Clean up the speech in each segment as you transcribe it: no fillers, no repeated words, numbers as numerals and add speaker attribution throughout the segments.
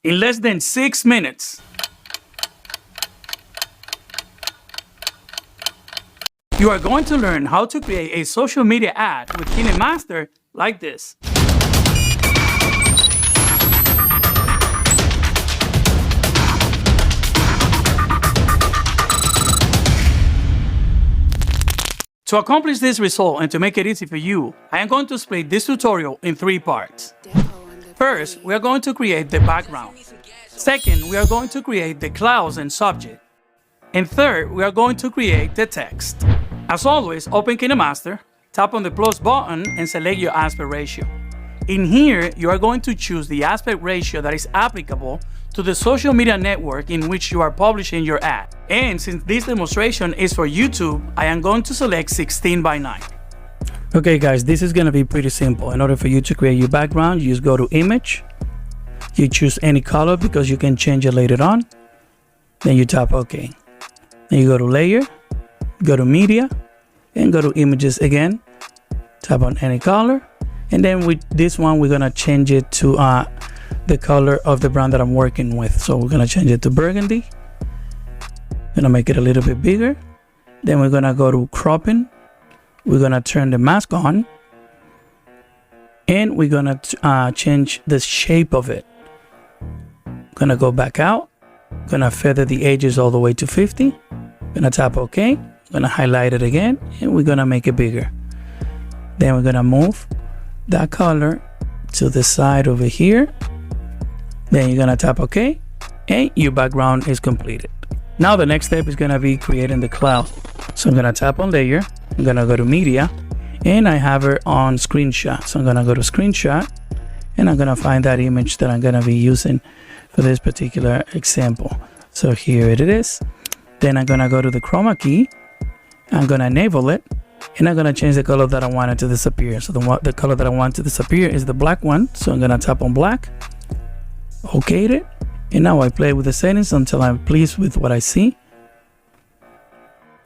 Speaker 1: in less than 6 minutes. You are going to learn how to create a social media ad with KineMaster like this. To accomplish this result and to make it easy for you, I am going to split this tutorial in 3 parts. First, we are going to create the background. Second, we are going to create the clouds and subject. And third, we are going to create the text. As always, open KineMaster, tap on the plus button and select your aspect ratio. In here, you are going to choose the aspect ratio that is applicable to the social media network in which you are publishing your ad. And since this demonstration is for YouTube, I am going to select 16:9. Okay guys, this is going to be pretty simple. In order for you to create your background, you just go to image, you choose any color because you can change it later on, then you tap OK. Then you go to layer, go to media, and go to images again, tap on any color, and then with this one we're going to change it to the color of the brand that I'm working with. So we're going to change it to burgundy. Gonna make it a little bit bigger. Then we're gonna go to cropping. We're gonna turn the mask on, and we're gonna change the shape of it. Gonna go back out, gonna feather the edges all the way to 50. Gonna tap OK, gonna highlight it again, and we're gonna make it bigger. Then we're gonna move that color to the side over here. Then you're gonna tap OK, and your background is completed. Now the next step is gonna be creating the cloud. So I'm gonna tap on layer, I'm gonna go to media, and I have it on screenshot. So I'm gonna go to screenshot, and I'm gonna find that image that I'm gonna be using for this particular example. So here it is. Then I'm gonna go to the chroma key, I'm gonna enable it, and I'm gonna change the color that I want it to disappear. So the color that I want to disappear is the black one. So I'm gonna tap on black, OK it, and now I play with the settings until I'm pleased with what I see.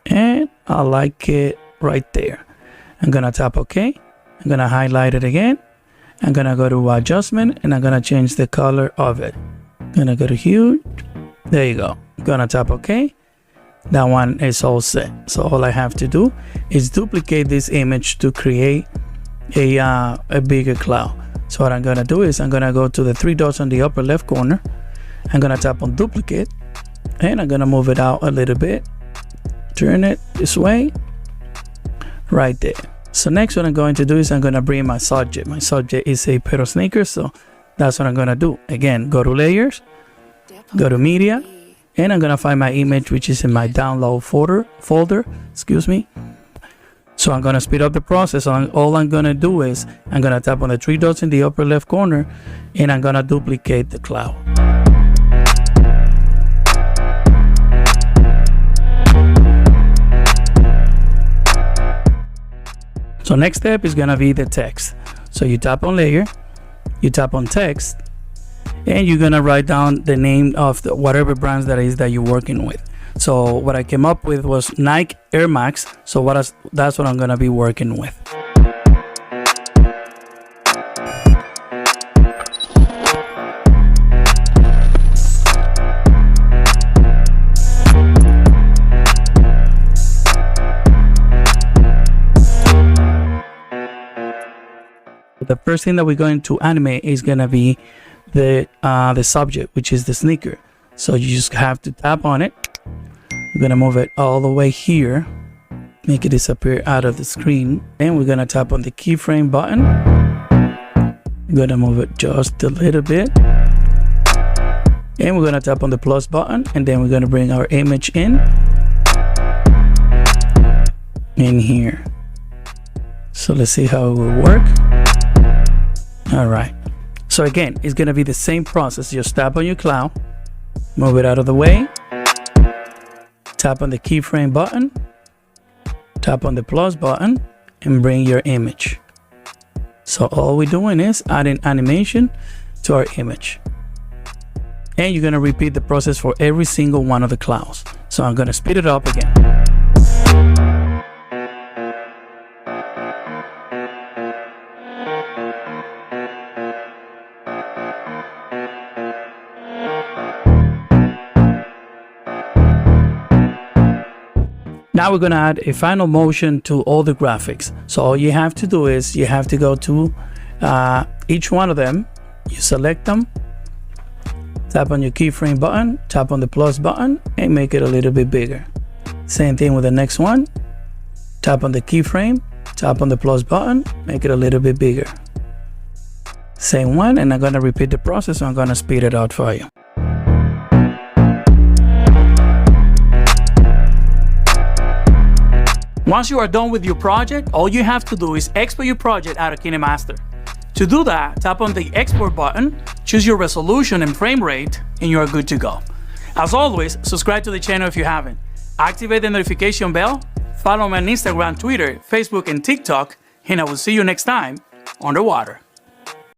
Speaker 1: And I like it right there. I'm gonna tap OK. I'm gonna highlight it again. I'm gonna go to adjustment, and I'm gonna change the color of it. Gonna go to hue. There you go. Gonna tap OK. That one is all set. So all I have to do is duplicate this image to create a bigger cloud. So what I'm gonna do is I'm gonna go to the 3 dots on the upper left corner. I'm gonna tap on duplicate, and I'm gonna move it out a little bit. Turn it this way, right there. So next what I'm going to do is I'm gonna bring my subject. My subject is a pair of sneakers, so that's what I'm gonna do. Again, go to layers, go to media, and I'm gonna find my image, which is in my download folder, excuse me. So I'm gonna speed up the process. All I'm gonna do is I'm gonna tap on the 3 dots in the upper left corner, and I'm gonna duplicate the cloud. So next step is gonna be the text. So you tap on layer, you tap on text, and you're gonna write down the name of whatever brands that is that you're working with. So what I came up with was Nike Air Max. So that's what I'm gonna be working with. The first thing that we're going to animate is gonna be the subject, which is the sneaker. So you just have to tap on it. We're gonna move it all the way here, make it disappear out of the screen, and we're gonna tap on the keyframe button. We're gonna move it just a little bit, and we're gonna tap on the plus button, and then we're gonna bring our image in here. So let's see how it will work. All right, so again, it's gonna be the same process. Just tap on your cloud, move it out of the way, tap on the keyframe button, tap on the plus button, and bring your image. So all we're doing is adding animation to our image. And you're gonna repeat the process for every single one of the clouds. So I'm gonna speed it up again. Now we're gonna add a final motion to all the graphics. So all you have to do is you have to go to each one of them, you select them, tap on your keyframe button, tap on the plus button, and make it a little bit bigger. Same thing with the next one, tap on the keyframe, tap on the plus button, make it a little bit bigger. Same one, and I'm gonna repeat the process, so I'm gonna speed it out for you. Once you are done with your project, all you have to do is export your project out of KineMaster. To do that, tap on the export button, choose your resolution and frame rate, and you are good to go. As always, subscribe to the channel if you haven't. Activate the notification bell, follow me on Instagram, Twitter, Facebook, and TikTok, and I will see you next time underwater.